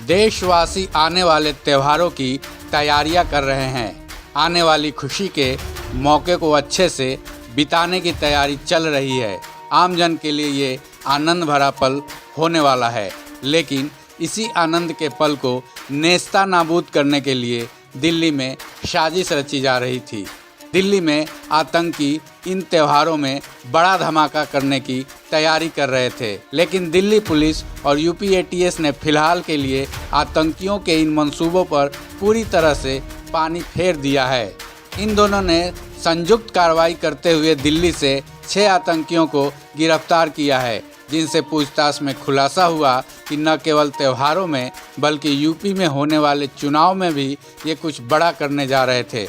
देशवासी आने वाले त्योहारों की तैयारियां कर रहे हैं। आने वाली खुशी के मौके को अच्छे से बिताने की तैयारी चल रही है। आमजन के लिए ये आनंद भरा पल होने वाला है, लेकिन इसी आनंद के पल को नेस्ता नाबूद करने के लिए दिल्ली में साजिश रची जा रही थी। दिल्ली में आतंकी इन त्योहारों में बड़ा धमाका करने की तैयारी कर रहे थे, लेकिन दिल्ली पुलिस और यूपी एटीएस ने फिलहाल के लिए आतंकियों के इन मंसूबों पर पूरी तरह से पानी फेर दिया है। इन दोनों ने संयुक्त कार्रवाई करते हुए दिल्ली से 6 आतंकियों को गिरफ्तार किया है, जिनसे पूछताछ में खुलासा हुआ कि न केवल त्योहारों में बल्कि यूपी में होने वाले चुनाव में भी ये कुछ बड़ा करने जा रहे थे।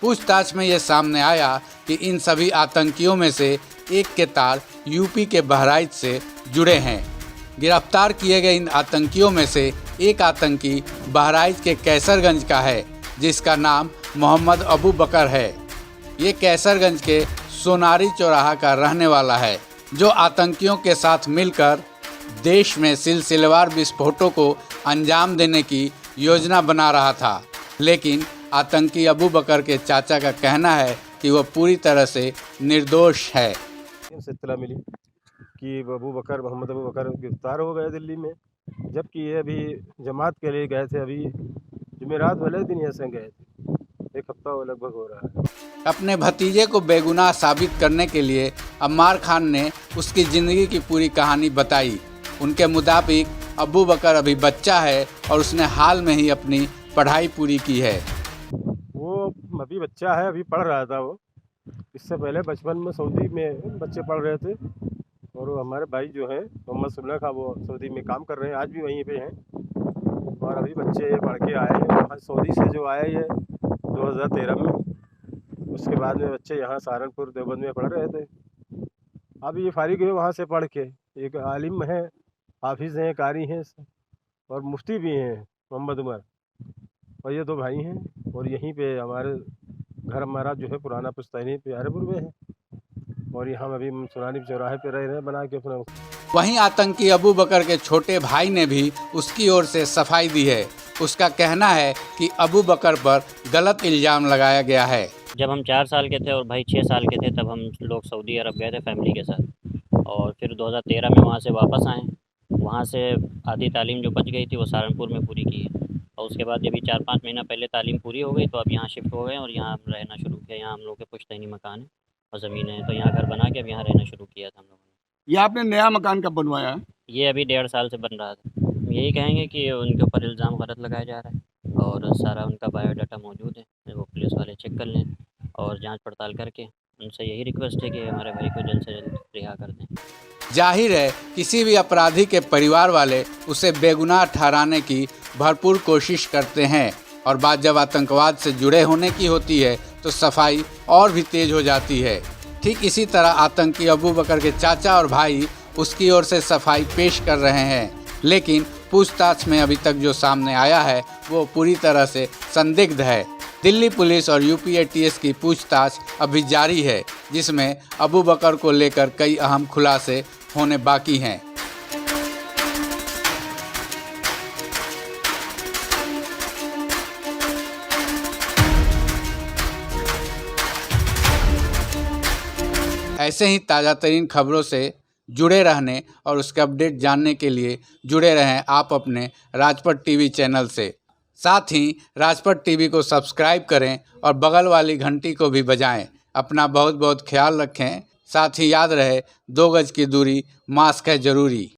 पूछताछ में ये सामने आया कि इन सभी आतंकियों में से एक के तार यूपी के बहराइच से जुड़े हैं। गिरफ्तार किए गए इन आतंकियों में से एक आतंकी बहराइच के कैसरगंज का है, जिसका नाम मोहम्मद अबू बकर है। ये कैसरगंज के सोनारी चौराहा का रहने वाला है, जो आतंकियों के साथ मिलकर देश में सिलसिलेवार विस्फोटों को अंजाम देने की योजना बना रहा था। लेकिन आतंकी अबू बकर के चाचा का कहना है कि वह पूरी तरह से निर्दोष है। से इत्तला मिली कि मोहम्मद अबू बकर गिरफ्तार हो गए दिल्ली में, जबकि ये अभी जमात के लिए गए थे। अभी जुमेरात वाले दिन ऐसे गए थे, 1 हफ्ता वो लगभग हो रहा है। अपने भतीजे को बेगुनाह साबित करने के लिए अम्मार खान ने उसकी ज़िंदगी की पूरी कहानी बताई। उनके मुताबिक अबू बकर अभी बच्चा है और उसने हाल में ही अपनी पढ़ाई पूरी की है। वो अभी बच्चा है, अभी पढ़ रहा था। वो इससे पहले बचपन में सऊदी में बच्चे पढ़ रहे थे, और वो हमारे भाई जो है मोहम्मद सुल्ला का, वो सऊदी में काम कर रहे हैं, आज भी वहीं पे हैं। और अभी बच्चे पढ़ के आए हैं सऊदी से, जो आए ये 2013 में। उसके बाद में बच्चे यहाँ सहारनपुर देवबंद में पढ़ रहे थे। अब ये फारिग हुए वहाँ से पढ़ के। एक आलिम है, हाफिज़ हैं, कारी हैं और मुफ्ती भी हैं मोहम्मद उमर, और ये 2 भाई हैं। और यहीं पे हमारे घर हमारा जो है पुराना पुश्तैनी प्यारेपुर में है, और यहाँ अभी सोनारी चौराहे पे रह रहे हैं बना के अपना। वहीं आतंकी अबू बकर के छोटे भाई ने भी उसकी ओर से सफाई दी है। उसका कहना है कि अबू बकर पर गलत इल्ज़ाम लगाया गया है। जब हम 4 साल के थे और भाई 6 साल के थे, तब हम लोग सऊदी अरब गए थे फैमिली के साथ, और फिर 2013 में वहाँ से वापस आए। वहाँ से आधी तालीम जो बच गई थी वो सहारनपुर में पूरी की है, और उसके बाद जब 4-5 महीना पहले तालीम पूरी हो गई तो अब यहाँ शिफ्ट हो गए और यहाँ रहना शुरू किया। यहाँ हम लोग के पुश्तैनी मकान है और ज़मीन है, तो यहाँ घर बना के अब यहाँ रहना शुरू किया था हम लोगों ने। ये आपने नया मकान कब बनवाया है? ये अभी 1.5 साल से बन रहा था। यही कहेंगे कि उनके ऊपर इल्ज़ाम गलत लगाया जा रहा है, और सारा उनका बायोडाटा मौजूद है, वो पुलिस वाले चेक कर लें और जांच पड़ताल करके उनसे यही रिक्वेस्ट है कि हमारे भाई को जल्द से जल्द रिहा कर दें। जाहिर है किसी भी अपराधी के परिवार वाले उसे बेगुनाह ठहराने की भरपूर कोशिश करते हैं, और बात जब आतंकवाद से जुड़े होने की होती है तो सफाई और भी तेज हो जाती है। ठीक इसी तरह आतंकी अबू बकर के चाचा और भाई उसकी ओर से सफाई पेश कर रहे हैं, लेकिन पूछताछ में अभी तक जो सामने आया है वो पूरी तरह से संदिग्ध है। दिल्ली पुलिस और यूपी एटीएस की पूछताछ अभी जारी है, जिसमें अबू बकर को लेकर कई अहम खुलासे होने बाकी हैं। ऐसे ही ताज़ा तरीन खबरों से जुड़े रहने और उसके अपडेट जानने के लिए जुड़े रहें आप अपने राजपट टीवी चैनल से। साथ ही राजपट टीवी को सब्सक्राइब करें और बगल वाली घंटी को भी बजाएं। अपना बहुत बहुत ख्याल रखें। साथ ही याद रहे 2 गज की दूरी, मास्क है ज़रूरी।